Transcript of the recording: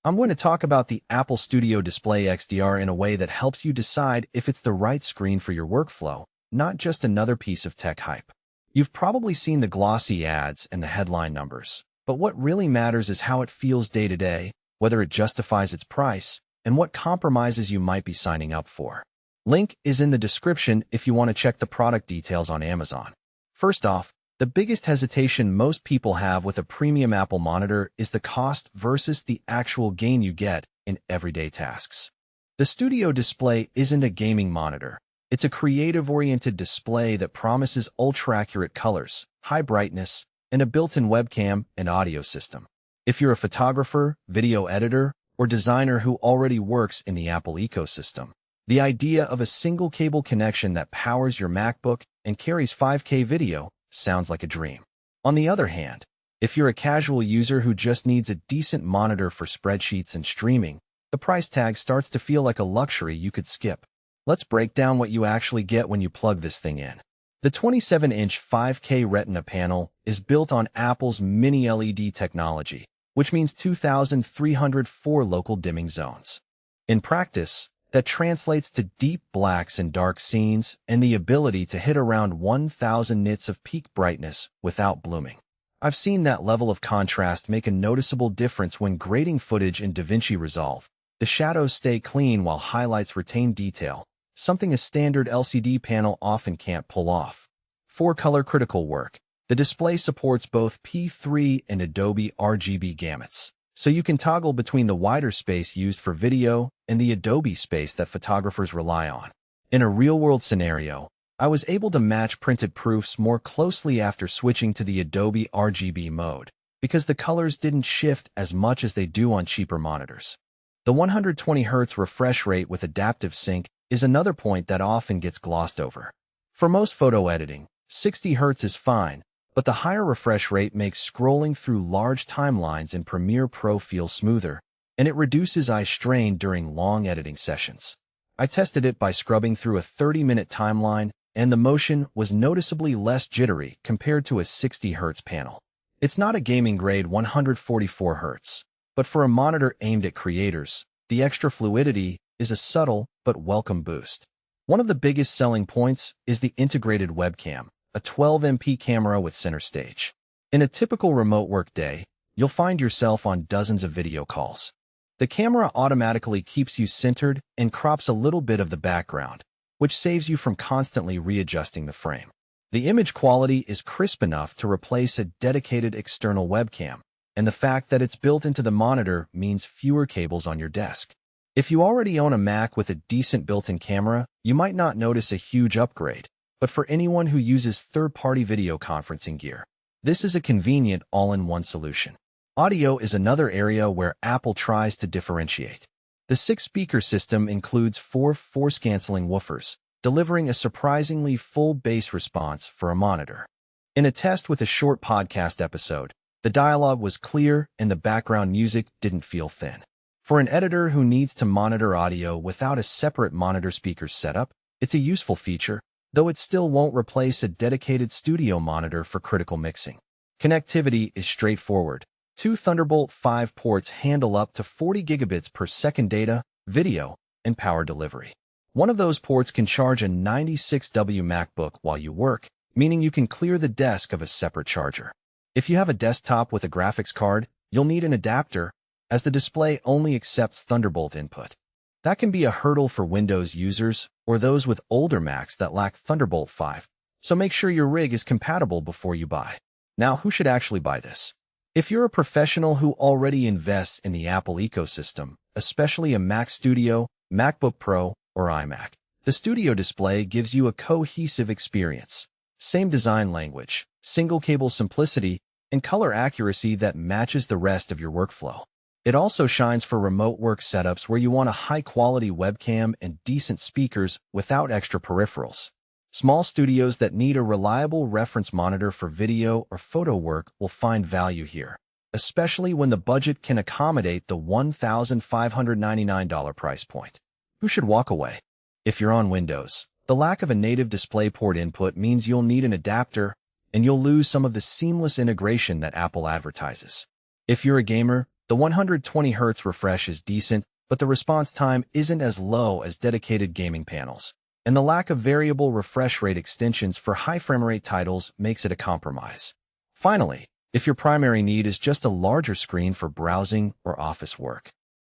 I'm going to talk about the Apple Studio Display XDR in a way that helps you decide if it's the right screen for your workflow, not just another piece of tech hype. You've probably seen the glossy ads and the headline numbers, but what really matters is how it feels day to day, whether it justifies its price, and what compromises you might be signing up for. Link is in the description if you want to check the product details on Amazon. First off, the biggest hesitation most people have with a premium Apple monitor is the cost versus the actual gain you get in everyday tasks. The Studio Display isn't a gaming monitor. It's a creative-oriented display that promises ultra-accurate colors, high brightness, and a built-in webcam and audio system. If you're a photographer, video editor, or designer who already works in the Apple ecosystem, the idea of a single cable connection that powers your MacBook and carries 5K video sounds like a dream. On the other hand, if you're a casual user who just needs a decent monitor for spreadsheets and streaming, the price tag starts to feel like a luxury you could skip. Let's break down what you actually get when you plug this thing in. The 27-inch 5K Retina panel is built on Apple's Mini LED technology, which means 2,304 local dimming zones. In practice, that translates to deep blacks and dark scenes and the ability to hit around 1,000 nits of peak brightness without blooming. I've seen that level of contrast make a noticeable difference when grading footage in DaVinci Resolve. The shadows stay clean while highlights retain detail, something a standard LCD panel often can't pull off. For color-critical work, the display supports both P3 and Adobe RGB gamuts, so you can toggle between the wider space used for video and the Adobe space that photographers rely on. In a real-world scenario, I was able to match printed proofs more closely after switching to the Adobe RGB mode, because the colors didn't shift as much as they do on cheaper monitors. The 120 Hz refresh rate with adaptive sync is another point that often gets glossed over. For most photo editing, 60 Hz is fine, but the higher refresh rate makes scrolling through large timelines in Premiere Pro feel smoother, and it reduces eye strain during long editing sessions. I tested it by scrubbing through a 30-minute timeline, and the motion was noticeably less jittery compared to a 60 Hz panel. It's not a gaming-grade 144 Hz, but for a monitor aimed at creators, the extra fluidity is a subtle but welcome boost. One of the biggest selling points is the integrated webcam, a 12MP camera with center stage. In a typical remote work day, you'll find yourself on dozens of video calls. The camera automatically keeps you centered and crops a little bit of the background, which saves you from constantly readjusting the frame. The image quality is crisp enough to replace a dedicated external webcam, and the fact that it's built into the monitor means fewer cables on your desk. If you already own a Mac with a decent built-in camera, you might not notice a huge upgrade, but for anyone who uses third-party video conferencing gear, this is a convenient all-in-one solution. Audio is another area where Apple tries to differentiate. The 6-speaker system includes 4 force-canceling woofers, delivering a surprisingly full bass response for a monitor. In a test with a short podcast episode, the dialogue was clear and the background music didn't feel thin. For an editor who needs to monitor audio without a separate monitor speaker setup, it's a useful feature, though it still won't replace a dedicated studio monitor for critical mixing. Connectivity is straightforward. 2 Thunderbolt 5 ports handle up to 40 gigabits per second data, video, and power delivery. One of those ports can charge a 96W MacBook while you work, meaning you can clear the desk of a separate charger. If you have a desktop with a graphics card, you'll need an adapter, as the display only accepts Thunderbolt input. That can be a hurdle for Windows users or those with older Macs that lack Thunderbolt 5, so make sure your rig is compatible before you buy. Now, who should actually buy this? If you're a professional who already invests in the Apple ecosystem, especially a Mac Studio, MacBook Pro, or iMac, the Studio Display gives you a cohesive experience. Same design language, single cable simplicity, and color accuracy that matches the rest of your workflow. It also shines for remote work setups where you want a high-quality webcam and decent speakers without extra peripherals. Small studios that need a reliable reference monitor for video or photo work will find value here, especially when the budget can accommodate the $1,599 price point. Who should walk away? If you're on Windows, the lack of a native DisplayPort input means you'll need an adapter, and you'll lose some of the seamless integration that Apple advertises. If you're a gamer, The 120Hz refresh is decent, but the response time isn't as low as dedicated gaming panels. And the lack of variable refresh rate extensions for high frame rate titles makes it a compromise. Finally, if your primary need is just a larger screen for browsing or office work,